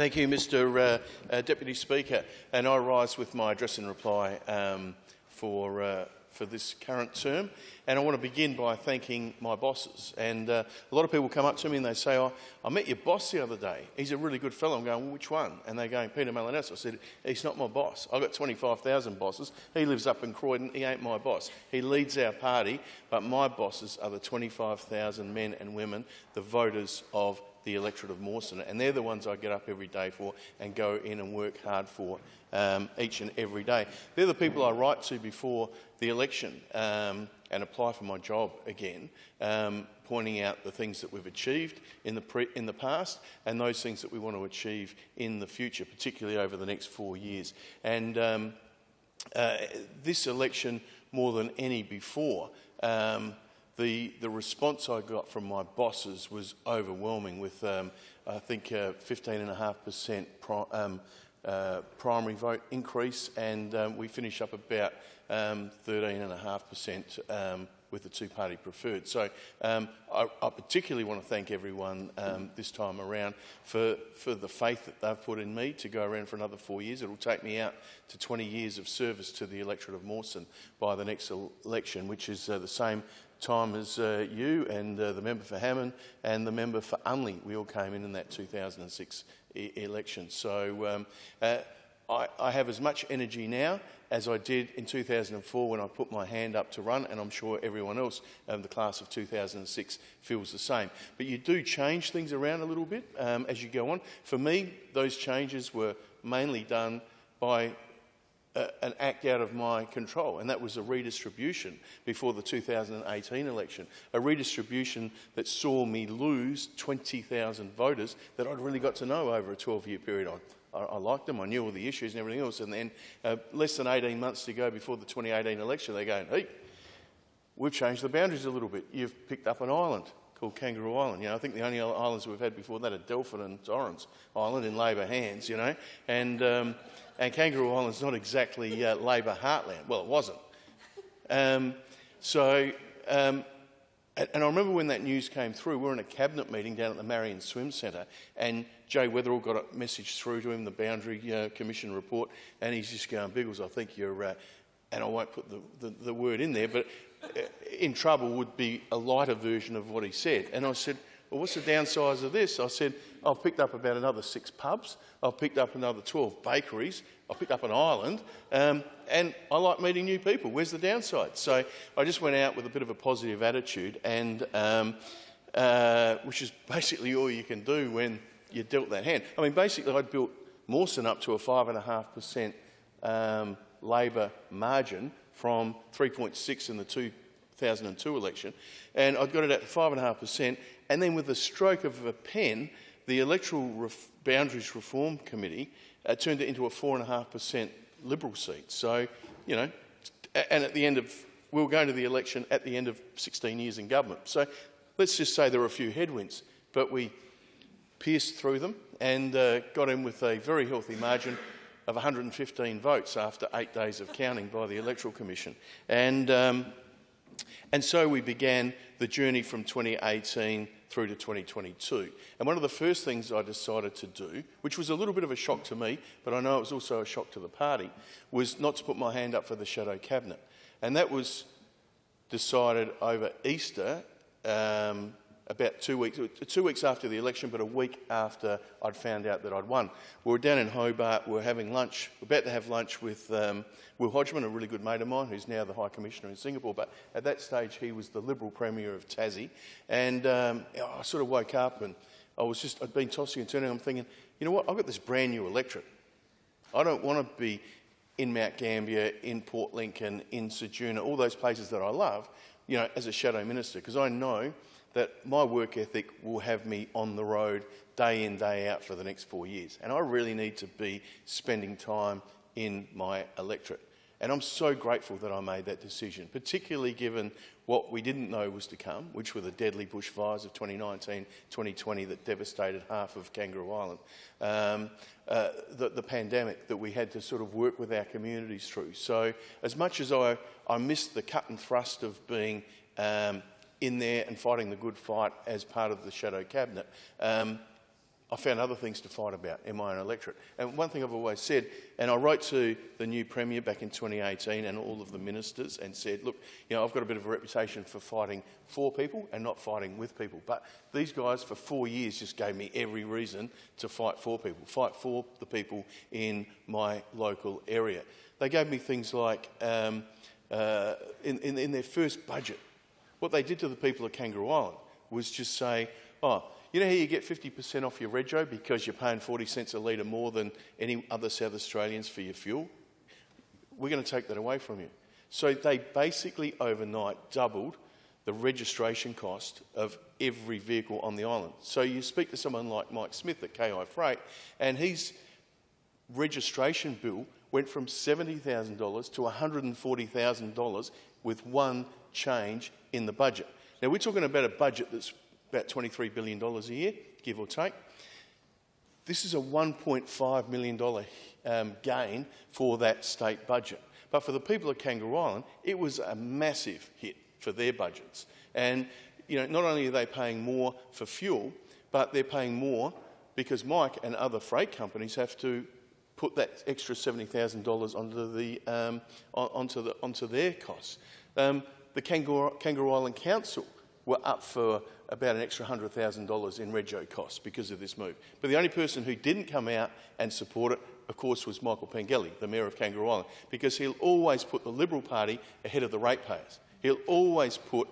Thank you, Mr Deputy Speaker. And I rise with my address and reply for this current term. And I want to begin by thanking my bosses. And a lot of people come up to me and they say, "Oh, I met your boss the other day. He's a really good fellow." I'm going, "Well, which one?" And they're going, "Peter Malinowski." I said, "He's not my boss. I've got 25,000 bosses. He lives up in Croydon. He ain't my boss. He leads our party, but my bosses are the 25,000 men and women, the voters of the electorate of Mawson, and they're the ones I get up every day for and go in and work hard for each and every day. They're the people I write to before the election and apply for my job again, pointing out the things that we've achieved in the past and those things that we want to achieve in the future, particularly over the next 4 years. And this election, more than any before, the response I got from my bosses was overwhelming, with I think 15.5% primary vote increase, and we finish up about 13.5% with the two-party preferred. So I particularly want to thank everyone this time around for the faith that they've put in me to go around for another 4 years. It will take me out to 20 years of service to the electorate of Mawson by the next election, which is the same time as you and the member for Hammond and the member for Unley. We all came in that 2006 election. So I have as much energy now as I did in 2004 when I put my hand up to run, and I'm sure everyone else the class of 2006 feels the same. But you do change things around a little bit as you go on. For me, those changes were mainly done by an act out of my control, and that was a redistribution before the 2018 election, a redistribution that saw me lose 20,000 voters that I'd really got to know over a 12-year period. I liked them, I knew all the issues and everything else, and then less than 18 months to go before the 2018 election, they're going, "Hey, we've changed the boundaries a little bit. You've picked up an island called Kangaroo Island." You know, I think the only islands we've had before that are Delphin and Torrens Island in Labor hands, you know, and Kangaroo Island's not exactly Labor heartland. Well, it wasn't. And I remember when that news came through, we were in a cabinet meeting down at the Marion Swim Centre, and Jay Weatherall got a message through to him, the Boundary Commission report, and he's just going, "Biggles, I think you're," and I won't put the word in there, but in trouble would be a lighter version of what he said. And I said, "Well, what's the downsides of this?" I said, "I've picked up about another 6 pubs, I've picked up another 12 bakeries, I've picked up an island, and I like meeting new people. Where's the downside?" So I just went out with a bit of a positive attitude, and which is basically all you can do when you're dealt that hand. I mean, basically I'd built Mawson up to a 5.5% Labor margin from 3.6 in the 2002 election, and I'd got it at 5.5%, and then with the stroke of a pen, the Electoral Boundaries Reform Committee turned it into a 4.5% Liberal seat. So, you know, and at the end of, we were going to the election at the end of 16 years in government. So let's just say there were a few headwinds, but we pierced through them and got in with a very healthy margin of 115 votes after 8 days of counting by the Electoral Commission. And so we began the journey from 2018 through to 2022. And one of the first things I decided to do, which was a little bit of a shock to me, but I know it was also a shock to the party, was not to put my hand up for the shadow cabinet. And that was decided over Easter, about 2 weeks after the election, but a week after I'd found out that I'd won. We were down in Hobart, we were having lunch, we're about to have lunch with Will Hodgman, a really good mate of mine, who's now the High Commissioner in Singapore, but at that stage he was the Liberal Premier of Tassie, and I sort of woke up and I'd been tossing and turning, I'm thinking, you know what, I've got this brand new electorate. I don't want to be in Mount Gambier, in Port Lincoln, in Ceduna, all those places that I love, you know, as a shadow minister, because I know that my work ethic will have me on the road day in, day out for the next 4 years. And I really need to be spending time in my electorate. And I'm so grateful that I made that decision, particularly given what we didn't know was to come, which were the deadly bushfires of 2019, 2020 that devastated half of Kangaroo Island, the pandemic that we had to sort of work with our communities through. So as much as I missed the cut and thrust of being in there and fighting the good fight as part of the shadow cabinet, I found other things to fight about in my own electorate. And one thing I've always said, and I wrote to the new Premier back in 2018 and all of the ministers and said, look, you know, I've got a bit of a reputation for fighting for people and not fighting with people. But these guys for 4 years just gave me every reason to fight for people, fight for the people in my local area. They gave me things like, in their first budget, what they did to the people of Kangaroo Island was just say, oh, you know how you get 50% off your rego because you're paying 40 cents a litre more than any other South Australians for your fuel? We're going to take that away from you. So they basically overnight doubled the registration cost of every vehicle on the island. So you speak to someone like Mike Smith at KI Freight, and his registration bill went from $70,000 to $140,000 with one change in the budget. Now, we're talking about a budget that's about $23 billion a year, give or take. This is a $1.5 million gain for that state budget. But for the people of Kangaroo Island, it was a massive hit for their budgets. And you know, not only are they paying more for fuel, but they're paying more because Mike and other freight companies have to put that extra $70,000 onto their costs. The Kangaroo Island Council were up for about an extra $100,000 in rego costs because of this move. But the only person who didn't come out and support it, of course, was Michael Pengelly, the Mayor of Kangaroo Island, because he'll always put the Liberal Party ahead of the ratepayers. He'll always put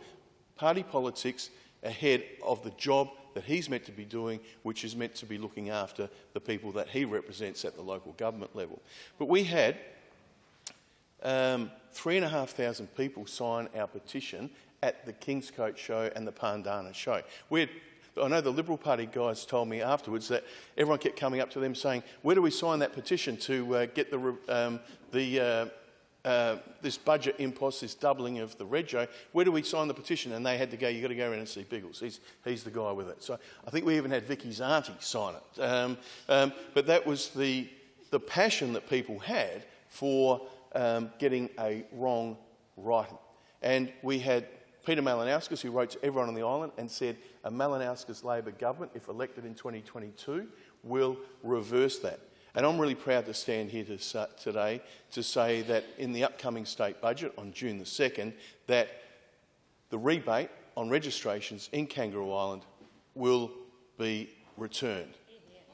party politics ahead of the job that he's meant to be doing, which is meant to be looking after the people that he represents at the local government level. But we had 3,500 people sign our petition at the Kingscote show and the Pandana show. I know the Liberal Party guys told me afterwards that everyone kept coming up to them saying, where do we sign that petition to get this budget impost, this doubling of the rego, where do we sign the petition? And they had to go, you've got to go around and see Biggles. He's the guy with it. So I think we even had Vicky's auntie sign it. But that was the passion that people had for getting a wrong right. And we had Peter Malinauskas, who wrote to everyone on the island and said a Malinauskas Labor government, if elected in 2022, will reverse that. And I'm really proud to stand here today to say that in the upcoming state budget on June the 2nd, that the rebate on registrations in Kangaroo Island will be returned.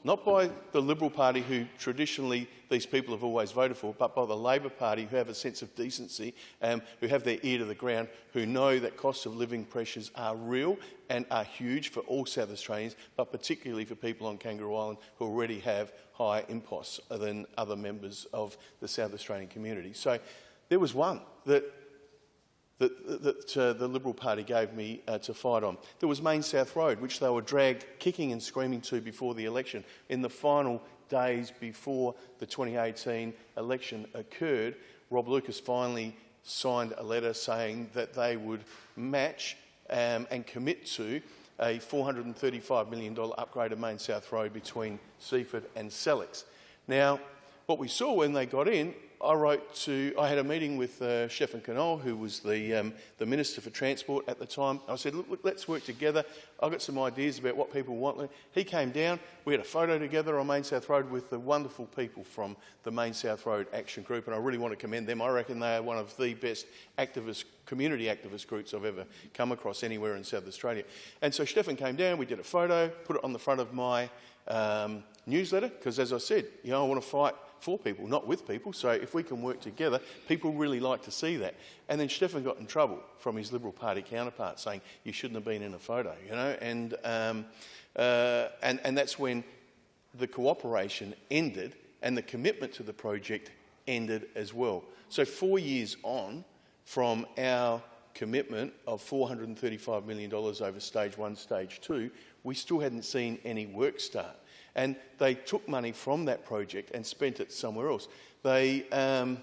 Not by the Liberal Party, who traditionally these people have always voted for, but by the Labor Party, who have a sense of decency, who have their ear to the ground, who know that cost of living pressures are real and are huge for all South Australians, but particularly for people on Kangaroo Island who already have higher imposts than other members of the South Australian community. So there was one that the Liberal Party gave me to fight on. There was Main South Road, which they were dragged kicking and screaming to before the election. In the final days before the 2018 election occurred, Rob Lucas finally signed a letter saying that they would match and commit to a $435 million upgrade of Main South Road between Seaford and Sellex. Now, what we saw when they got in, I had a meeting with Stefan Knoll, who was the Minister for Transport at the time. I said, look, let's work together. I've got some ideas about what people want. He came down. We had a photo together on Main South Road with the wonderful people from the Main South Road Action Group, and I really want to commend them. I reckon they are one of the best community activist groups I've ever come across anywhere in South Australia. And so Stefan came down, we did a photo, put it on the front of my newsletter, because as I said, I want to fight for people, not with people. So if we can work together, people really like to see that. And then Stefan got in trouble from his Liberal Party counterpart, saying you shouldn't have been in a photo, and that's when the cooperation ended and the commitment to the project ended as well. So 4 years on from our commitment of $435 million over stage 1, stage 2, we still hadn't seen any work start. And they took money from that project and spent it somewhere else. And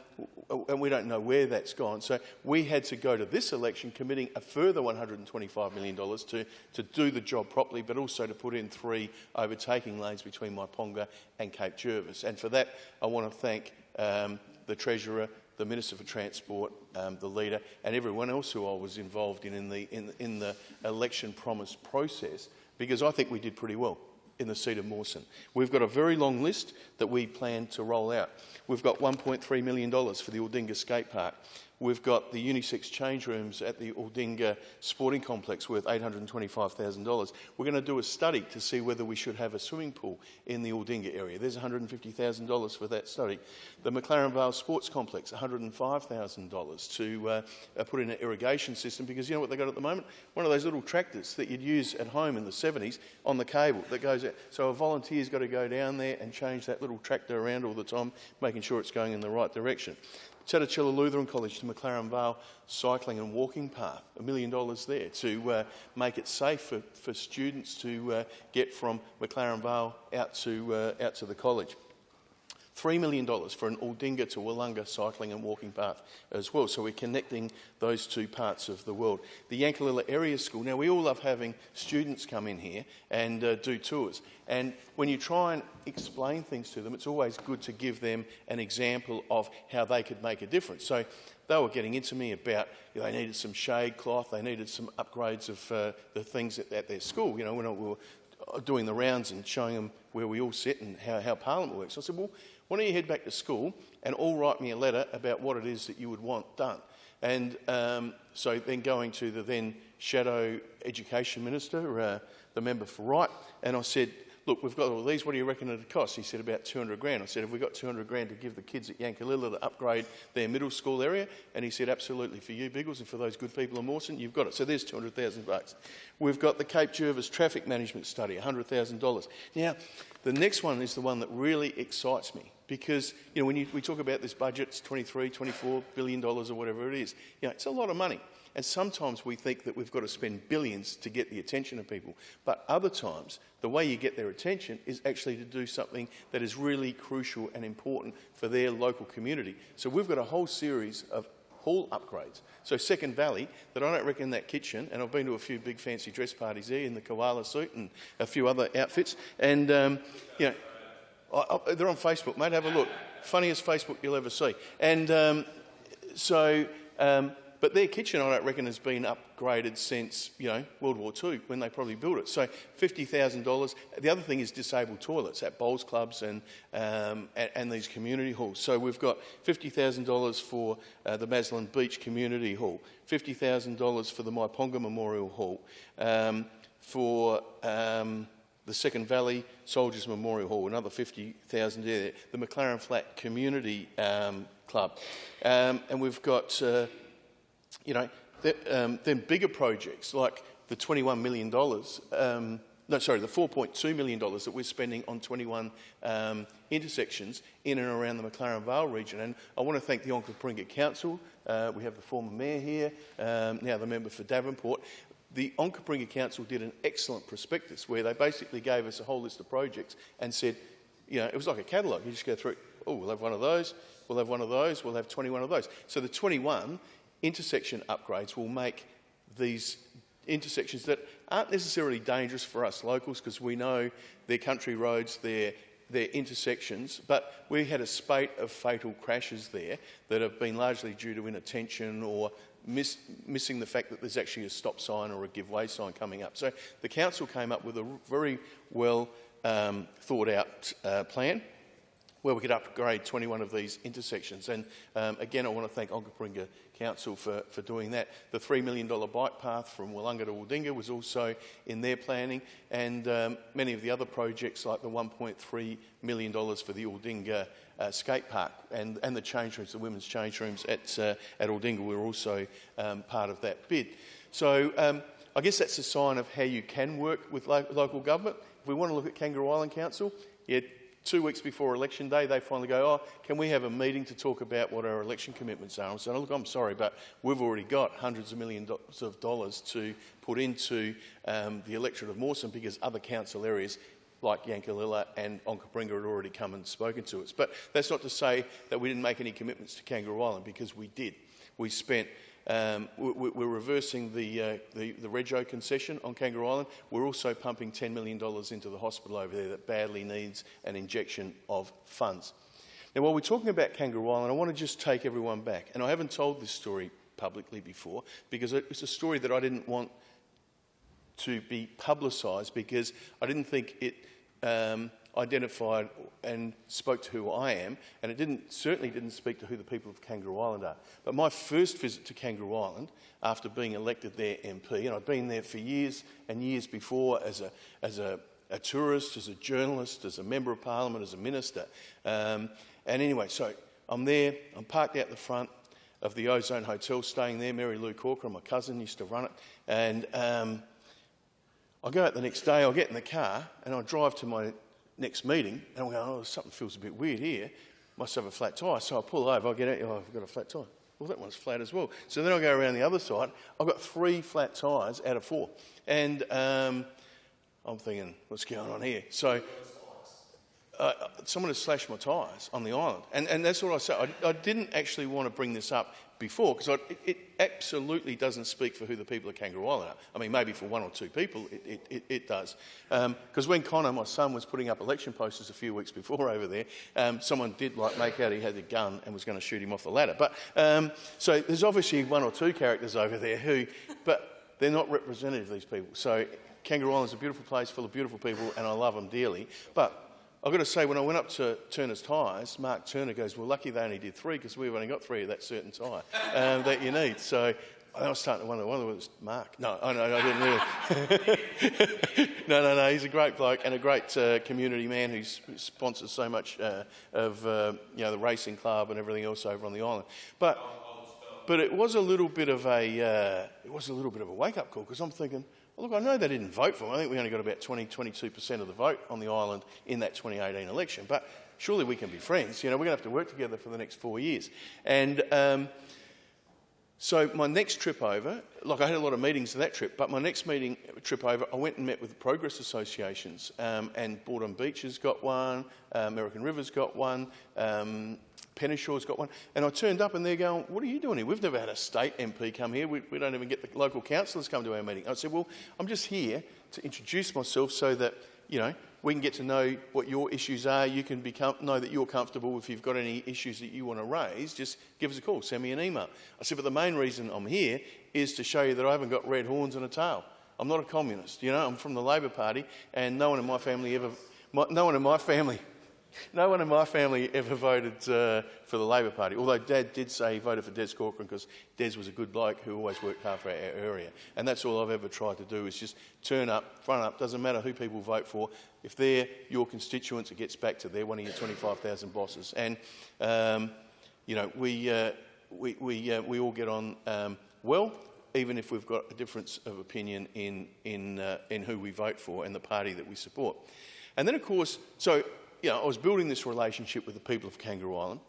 we don't know where that's gone. So we had to go to this election committing a further $125 million to do the job properly, but also to put in 3 overtaking lanes between Maiponga and Cape Jervis. And for that, I want to thank the Treasurer, the Minister for Transport, the leader, and everyone else who I was involved in the election promise process, because I think we did pretty well. in the seat of Mawson. We've got a very long list that we plan to roll out. We've got $1.3 million for the Aldinga Skate Park. We've got the unisex change rooms at the Aldinga Sporting Complex worth $825,000. We're going to do a study to see whether we should have a swimming pool in the Aldinga area. There's $150,000 for that study. The McLaren Vale Sports Complex, $105,000 to put in an irrigation system, because you know what they've got at the moment? One of those little tractors that you'd use at home in the 70s on the cable that goes out. So a volunteer's got to go down there and change that little tractor around all the time, making sure it's going in the right direction. Chatuchilla Lutheran College to McLaren Vale cycling and walking path, $1 million there to make it safe for students to get from McLaren Vale out to the college. $3 million for an Aldinga to Willunga cycling and walking path as well. So we're connecting those two parts of the world. The Yankalilla Area School. Now, we all love having students come in here and do tours. And when you try and explain things to them, it's always good to give them an example of how they could make a difference. So they were getting into me about, you know, they needed some shade cloth, they needed some upgrades of the things at their school. You know, when we were doing the rounds and showing them where we all sit and how Parliament works. I said, well, why don't you head back to school and all write me a letter about what it is that you would want done? And so then going to the then Shadow Education Minister, the member for Wright, and I said, look, we've got all these, what do you reckon it'd cost? He said about 200 grand. I said, have we got 200 grand to give the kids at Yankalilla to upgrade their middle school area? And he said, absolutely, for you, Biggles, and for those good people in Mawson, you've got it. So there's 200,000 bucks. We've got the Cape Jervis Traffic Management Study, $100,000. Now, the next one is the one that really excites me, because, you know, when we talk about this budget, it's $23, $24 billion or whatever it is, you know, it's a lot of money. And sometimes we think that we've got to spend billions to get the attention of people. But other times, the way you get their attention is actually to do something that is really crucial and important for their local community. So we've got a whole series of hall upgrades. So Second Valley, that I don't reckon that kitchen, and I've been to a few big fancy dress parties there in the koala suit and a few other outfits, and, you know, they're on Facebook, mate, have a look. Funniest Facebook you'll ever see. And but their kitchen, I don't reckon, has been upgraded since, you know, World War II, when they probably built it. So $50,000. The other thing is disabled toilets at bowls clubs and these community halls. So we've got $50,000 for the Maslin Beach Community Hall, $50,000 for the Maiponga Memorial Hall, for the Second Valley Soldiers Memorial Hall, another $50,000 there, the McLaren Flat Community Club. And we've got... you know, then bigger projects like the $21 million, the $4.2 million that we're spending on 21 intersections in and around the McLaren Vale region. And I want to thank the Onkaparinga Council. We have the former mayor here, now the member for Davenport. The Onkaparinga Council did an excellent prospectus where they basically gave us a whole list of projects and said, you know, it was like a catalogue. You just go through, oh, we'll have one of those, we'll have one of those, we'll have 21 of those. So the 21 intersection upgrades will make these intersections that aren't necessarily dangerous for us locals, because we know they're country roads, they're intersections, but we had a spate of fatal crashes there that have been largely due to inattention or missing the fact that there's actually a stop sign or a give way sign coming up. So the council came up with a very well thought out plan where we could upgrade 21 of these intersections. And again, I want to thank Onkaparinga Council for doing that. The $3 million bike path from Willunga to Aldinga was also in their planning, and many of the other projects like the $1.3 million for the Aldinga skate park and the change rooms, the women's change rooms at Aldinga were also part of that bid. So I guess that's a sign of how you can work with local government. If we want to look at Kangaroo Island Council, 2 weeks before election day, they finally go, oh, can we have a meeting to talk about what our election commitments are? And so, look, I'm sorry, but we've already got hundreds of millions of dollars to put into the electorate of Mawson, because other council areas like Yankalilla and Onkaparinga had already come and spoken to us. But that's not to say that we didn't make any commitments to Kangaroo Island, because we did. We spent... we're reversing the Rego concession on Kangaroo Island. We're also pumping $10 million into the hospital over there that badly needs an injection of funds. Now, while we're talking about Kangaroo Island, I want to just take everyone back. And I haven't told this story publicly before, because it's a story that I didn't want to be publicised, because I didn't think it identified and spoke to who I am, and it certainly didn't speak to who the people of Kangaroo Island are. But my first visit to Kangaroo Island, after being elected their MP, and I'd been there for years and years before as a tourist, as a journalist, as a member of parliament, as a minister. And anyway, so I'm there, I'm parked out the front of the Ozone Hotel, staying there. Mary Lou Corker, my cousin, used to run it. And I go out the next day, I'll get in the car, and I drive to my next meeting, and I'm going, oh, something feels a bit weird here. Must have a flat tyre. So I pull over, I get out, oh, I've got a flat tyre. Well, that one's flat as well. So then I go around the other side. I've got 3 flat tyres out of 4. And I'm thinking, what's going on here? So someone has slashed my tyres on the island. And that's what I said. I didn't actually want to bring this up before, because it absolutely doesn't speak for who the people of Kangaroo Island are. I mean, maybe for 1 or 2 people it does. Because when Connor, my son, was putting up election posters a few weeks before over there, someone did make out he had a gun and was going to shoot him off the ladder. But so there's obviously 1 or 2 characters over there but they're not representative of these people. So Kangaroo Island's a beautiful place full of beautiful people, and I love them dearly. But I've got to say, when I went up to Turner's Tyres, Mark Turner goes, well, lucky they only did 3, because we've only got 3 of that certain tyre that you need. So I was starting to wonder whether it was Mark. No, I didn't really. No, he's a great bloke and a great community man who sponsors so much of the racing club and everything else over on the island. But it was a little bit of a wake-up call, because I'm thinking, well, look, I know they didn't vote for him. I think we only got about 22% of the vote on the island in that 2018 election. But surely we can be friends. We're going to have to work together for the next 4 years. And so my next trip over, I had a lot of meetings for that trip, but my next trip over, I went and met with the Progress Associations. And Boredom Beaches got one, American Rivers got one, Pennyshaw's got one. And I turned up and they're going, what are you doing here? We've never had a state MP come here. We don't even get the local councillors come to our meeting. I said, well, I'm just here to introduce myself so that, we can get to know what your issues are. You can know that you're comfortable. If you've got any issues that you want to raise, just give us a call, send me an email. I said, but the main reason I'm here is to show you that I haven't got red horns and a tail. I'm not a communist. I'm from the Labor Party, and no one in my family ever voted for the Labor Party, although Dad did say he voted for Des Corcoran because Des was a good bloke who always worked hard for our area. And that's all I've ever tried to do, is just turn up, front up, doesn't matter who people vote for. If they're your constituents, it gets back to they're one of your 25,000 bosses. And, we all get on well, even if we've got a difference of opinion in who we vote for and the party that we support. And then, of course, I was building this relationship with the people of Kangaroo Island,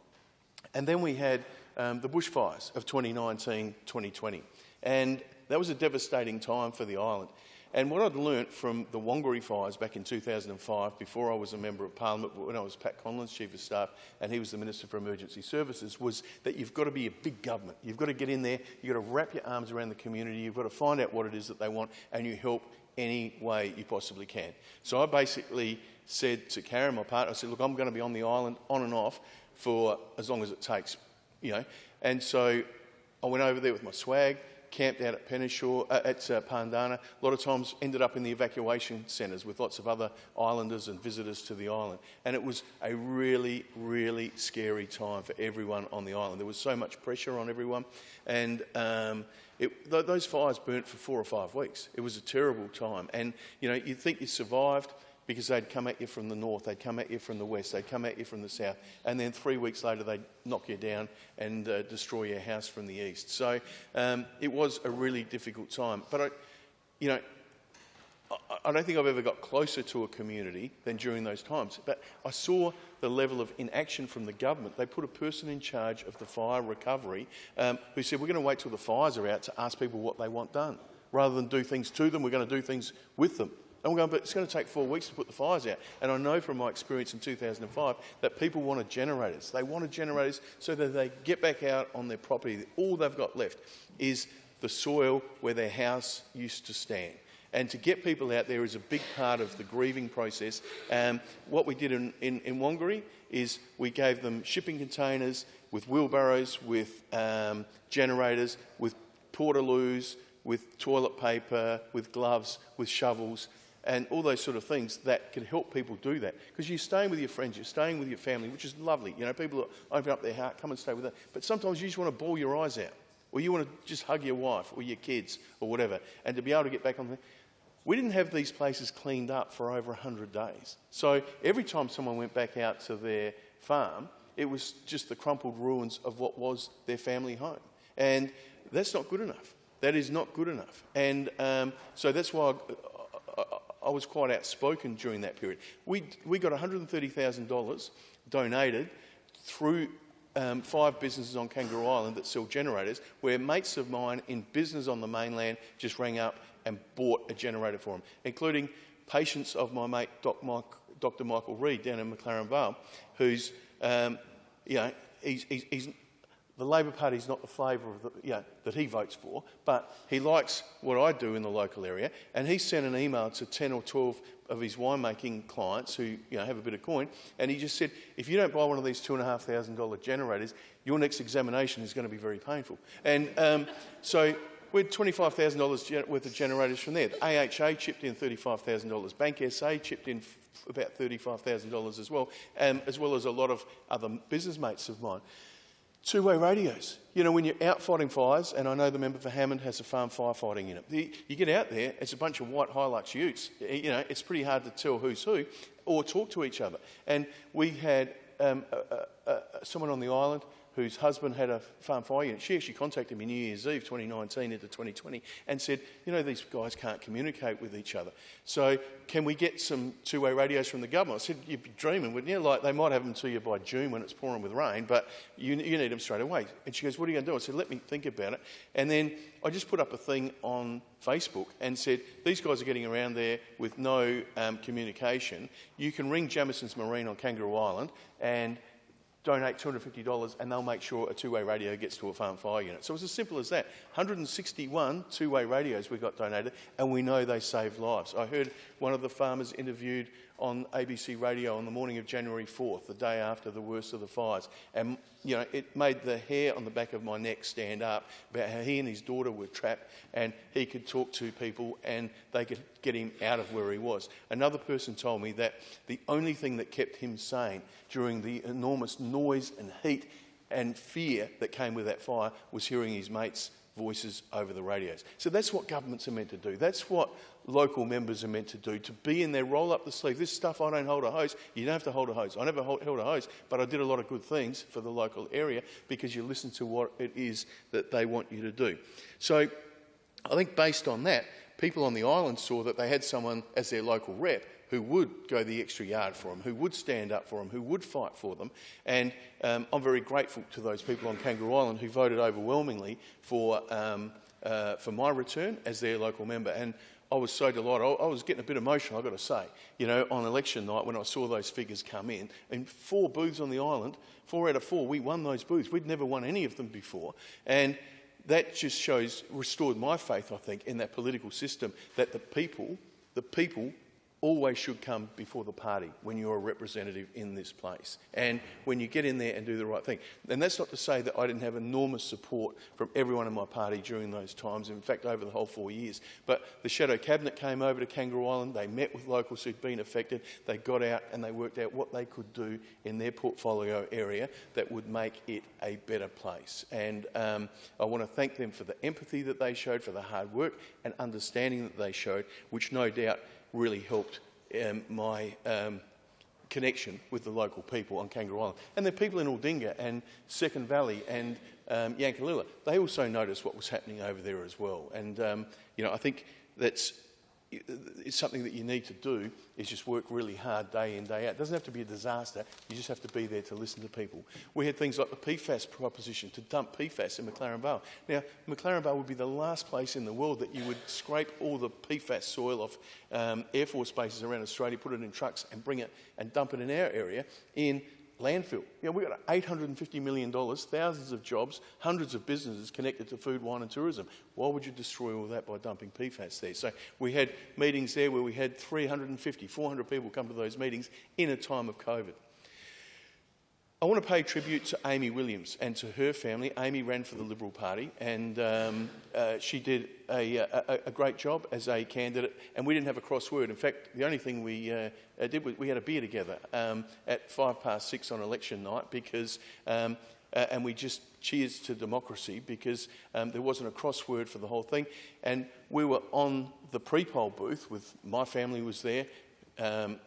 and then we had the bushfires of 2019-2020, and that was a devastating time for the island. And what I'd learnt from the Wangari fires back in 2005, before I was a Member of Parliament, when I was Pat Conlon's Chief of Staff and he was the Minister for Emergency Services, was that you've got to be a big government. You've got to get in there, you've got to wrap your arms around the community, you've got to find out what it is that they want, and you help any way you possibly can. So I basically said to Karen, my partner, I said, look, I'm going to be on the island on and off for as long as it takes, And so I went over there with my swag, camped out at Penyshaw, at Pandana. A lot of times ended up in the evacuation centres with lots of other islanders and visitors to the island. And it was a really, really scary time for everyone on the island. There was so much pressure on everyone. And those fires burnt for 4 or 5 weeks. It was a terrible time. And, you'd think you survived because they'd come at you from the north, they'd come at you from the west, they'd come at you from the south, and then 3 weeks later they'd knock you down and destroy your house from the east. So it was a really difficult time. But I don't think I've ever got closer to a community than during those times. But I saw the level of inaction from the government. They put a person in charge of the fire recovery who said, we're going to wait till the fires are out to ask people what they want done. Rather than do things to them, we're going to do things with them. And we're going, but it's going to take 4 weeks to put the fires out. And I know from my experience in 2005 that people wanted generators. They wanted generators so that they get back out on their property. All they've got left is the soil where their house used to stand. And to get people out there is a big part of the grieving process. What we did in Wangari is we gave them shipping containers with wheelbarrows, with generators, with portaloos, with toilet paper, with gloves, with shovels. and all those sort of things that can help people do that. Because you're staying with your friends, you're staying with your family, which is lovely. You know, people open up their heart, come and stay with them. But sometimes you just want to bawl your eyes out, or you want to just hug your wife or your kids or whatever, and to be able to get back on the... We didn't have these places cleaned up for over 100 days. So every time someone went back out to their farm, it was just the crumpled ruins of what was their family home. And that's not good enough. That is not good enough. And so that's why I was quite outspoken during that period. We got $130,000 donated through 5 businesses on Kangaroo Island that sell generators, where mates of mine in business on the mainland just rang up and bought a generator for them, including patients of my mate Dr. Michael Reid down in McLaren Vale, who's, he's the Labor Party's not the flavour of that he votes for, but he likes what I do in the local area, and he sent an email to 10 or 12 of his winemaking clients who have a bit of coin, and he just said, if you don't buy one of these $2,500 generators, your next examination is going to be very painful. And so we had $25,000 worth of generators from there. The AHA chipped in $35,000. Bank SA chipped in about $35,000 as well as a lot of other business mates of mine. Two-way radios. You know, when you're out fighting fires, and I know the member for Hammond has a farm firefighting in it. You get out there, it's a bunch of white Hilux utes. You know, it's pretty hard to tell who's who or talk to each other. And we had someone on the island whose husband had a farm fire unit. She actually contacted me New Year's Eve 2019 into 2020 and said, you know, these guys can't communicate with each other. So can we get some two-way radios from the government? I said, you'd be dreaming, wouldn't you? Like, they might have them to you by June when it's pouring with rain, but you need them straight away. And she goes, what are you going to do? I said, let me think about it. And then I just put up a thing on Facebook and said, these guys are getting around there with no communication. You can ring Jamison's Marine on Kangaroo Island and donate $250 and they'll make sure a two-way radio gets to a farm fire unit. So it's as simple as that. 161 two-way radios we got donated, and we know they saved lives. I heard one of the farmers interviewed on ABC Radio on the morning of January 4th, the day after the worst of the fires. And, you know, it made the hair on the back of my neck stand up about how he and his daughter were trapped and he could talk to people and they could get him out of where he was. Another person told me that the only thing that kept him sane during the enormous noise and heat and fear that came with that fire was hearing his mates' voices over the radios. So that's what governments are meant to do. That's what local members are meant to do, to be in there, roll up the sleeve. This stuff, I don't hold a hose. You don't have to hold a hose. I never held a hose, but I did a lot of good things for the local area because you listen to what it is that they want you to do. So I think based on that, people on the island saw that they had someone as their local rep who would go the extra yard for them, who would stand up for them, who would fight for them. And I'm very grateful to those people on Kangaroo Island who voted overwhelmingly for my return as their local member. And I was so delighted. I was getting a bit emotional, I've got to say, you know, on election night when I saw those figures come in. And 4 booths on the island, 4 out of 4, we won those booths. We'd never won any of them before. And that just restored my faith, I think, in that political system, that the people always should come before the party when you're a representative in this place and when you get in there and do the right thing. And that's not to say that I didn't have enormous support from everyone in my party during those times, in fact over the whole 4 years. But the Shadow Cabinet came over to Kangaroo Island, they met with locals who'd been affected, they got out and they worked out what they could do in their portfolio area that would make it a better place. And I want to thank them for the empathy that they showed, for the hard work and understanding that they showed, which no doubt really helped my connection with the local people on Kangaroo Island. And the people in Aldinga and Second Valley and Yankalilla, they also noticed what was happening over there as well. And, you know, I think it's something that you need to do is just work really hard day in, day out. It doesn't have to be a disaster. You just have to be there to listen to people. We had things like the PFAS proposition to dump PFAS in McLaren Vale. Now, McLaren Vale would be the last place in the world that you would scrape all the PFAS soil off Air Force bases around Australia, put it in trucks and bring it and dump it in our area in landfill. You know, we've got $850 million, thousands of jobs, hundreds of businesses connected to food, wine and tourism. Why would you destroy all that by dumping PFAS there? So we had meetings there where we had 350, 400 people come to those meetings in a time of COVID. I want to pay tribute to Amy Williams and to her family. Amy ran for the Liberal Party, and she did a great job as a candidate, and we didn't have a crossword. In fact, the only thing we did was we had a beer together at 6:05 on election night because, and we just cheers to democracy because there wasn't a crossword for the whole thing. And we were on the pre-poll booth with, my family was there,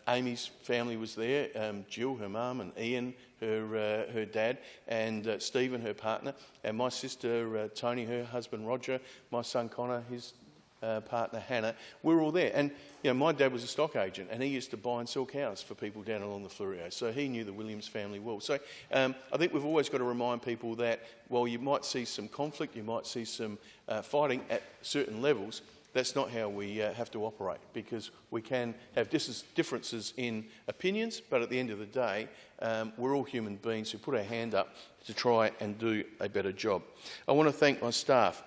Amy's family was there, Jill, her mum, and Ian, her dad, and Stephen, her partner, and my sister Tony, her husband Roger, my son Connor, his partner Hannah. We were all there, and my dad was a stock agent, and he used to buy and sell cows for people down along the Fleurieu, so he knew the Williams family well. So I think we've always got to remind people that while you might see some conflict, you might see some fighting at certain levels, that's not how we have to operate, because we can have differences in opinions, but at the end of the day, we're all human beings who put our hand up to try and do a better job. I want to thank my staff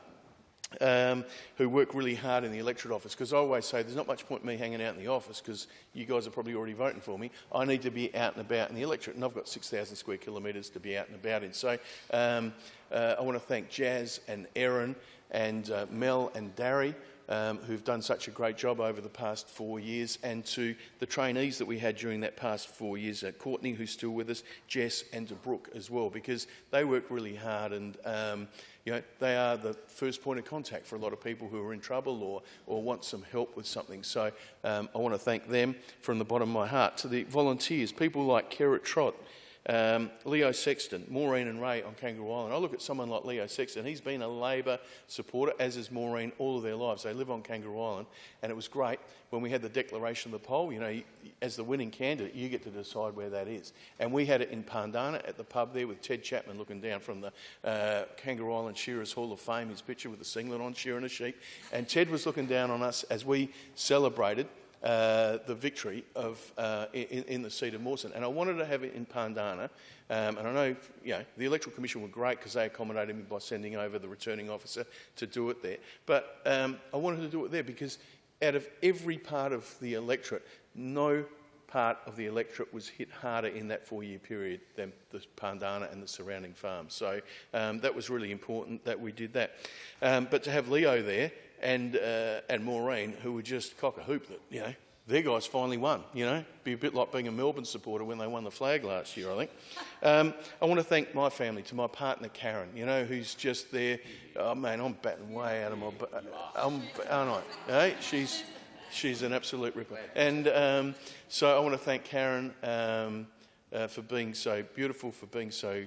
who work really hard in the electorate office, because I always say there's not much point in me hanging out in the office because you guys are probably already voting for me. I need to be out and about in the electorate, and I've got 6,000 square kilometres to be out and about in. So I want to thank Jazz and Erin and Mel and Darry, who've done such a great job over the past 4 years, and to the trainees that we had during that past 4 years, Courtney, who's still with us, Jess, and to Brooke as well, because they work really hard, and they are the first point of contact for a lot of people who are in trouble or want some help with something. So I want to thank them from the bottom of my heart. To the volunteers, people like Kerrett Trott, Leo Sexton, Maureen and Ray on Kangaroo Island. I look at someone like Leo Sexton. He's been a Labor supporter, as is Maureen, all of their lives. They live on Kangaroo Island, and it was great when we had the declaration of the poll. As the winning candidate, you get to decide where that is. And we had it in Pandana at the pub there with Ted Chapman looking down from the Kangaroo Island Shearers Hall of Fame, his picture with the singlet on, shearing a sheep. And Ted was looking down on us as we celebrated the victory in the seat of Mawson. And I wanted to have it in Pandana, and I know the Electoral Commission were great because they accommodated me by sending over the returning officer to do it there. But I wanted to do it there because out of every part of the electorate, no part of the electorate was hit harder in that 4-year period than the Pandana and the surrounding farms. So that was really important that we did that. But to have Leo there and Maureen, who were just cock a hoop that, their guys finally won, Be a bit like being a Melbourne supporter when they won the flag last year, I think. I want to thank my family, to my partner Karen, who's just there. Oh, man, I'm batting way out of my... aren't I? Hey, she's an absolute ripper. And so I want to thank Karen for being so beautiful, for being so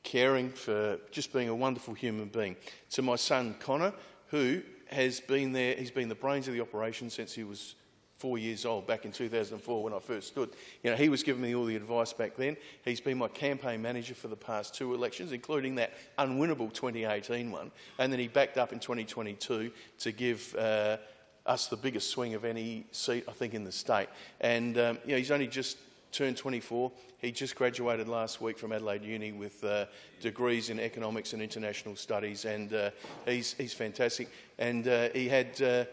caring, for just being a wonderful human being. To my son Connor, who has been there, he's been the brains of the operation since he was 4 years old, back in 2004 when I first stood. He was giving me all the advice back then. He's been my campaign manager for the past 2 elections, including that unwinnable 2018 one. And then he backed up in 2022 to give us the biggest swing of any seat, I think, in the state. And he's only just turned 24. He just graduated last week from Adelaide Uni with degrees in economics and international studies, and he's fantastic. And he had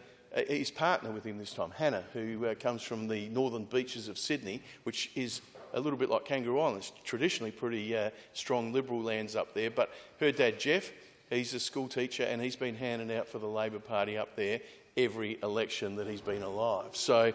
his partner with him this time, Hannah, who comes from the northern beaches of Sydney, which is a little bit like Kangaroo Island. It's traditionally pretty strong Liberal lands up there, but her dad, Jeff, he's a school teacher, and he's been handing out for the Labor Party up there every election that he's been alive. So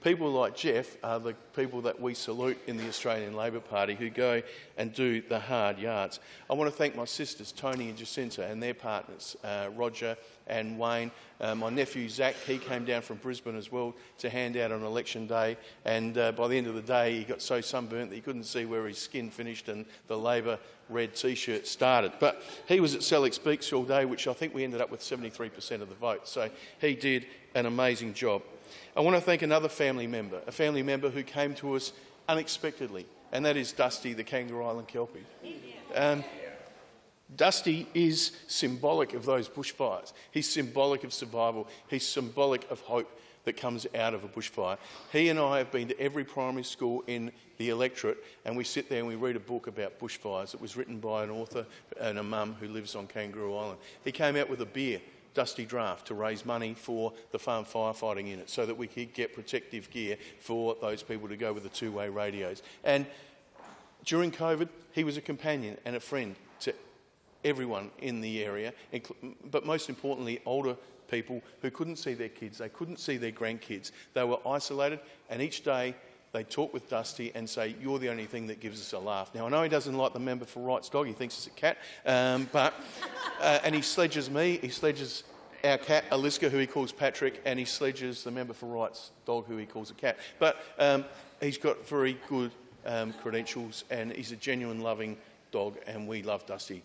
people like Jeff are the people that we salute in the Australian Labor Party, who go and do the hard yards. I want to thank my sisters, Tony and Jacinta, and their partners, Roger and Wayne. My nephew, Zach, he came down from Brisbane as well to hand out on election day, and by the end of the day he got so sunburnt that he couldn't see where his skin finished and the Labor red T-shirt started. But he was at Selleck Speaks all day, which I think we ended up with 73% of the vote. So he did an amazing job. I want to thank another family member, a family member who came to us unexpectedly, and that is Dusty, the Kangaroo Island Kelpie. Dusty is symbolic of those bushfires. He's symbolic of survival. He's symbolic of hope that comes out of a bushfire. He and I have been to every primary school in the electorate, and we sit there and we read a book about bushfires. It was written by an author and a mum who lives on Kangaroo Island. He came out with a beer, Dusty Draft, to raise money for the farm firefighting unit so that we could get protective gear for those people to go with the two-way radios. And During COVID, he was a companion and a friend to everyone in the area, but most importantly, older people who couldn't see their kids, they couldn't see their grandkids. They were isolated, and each day they talk with Dusty and say, "You're the only thing that gives us a laugh." Now, I know he doesn't like the Member for Rights dog, he thinks it's a cat, and he sledges me, he sledges our cat, Aliska, who he calls Patrick, and he sledges the Member for Rights dog, who he calls a cat. But he's got very good credentials, and he's a genuine loving dog, and we love Dusty.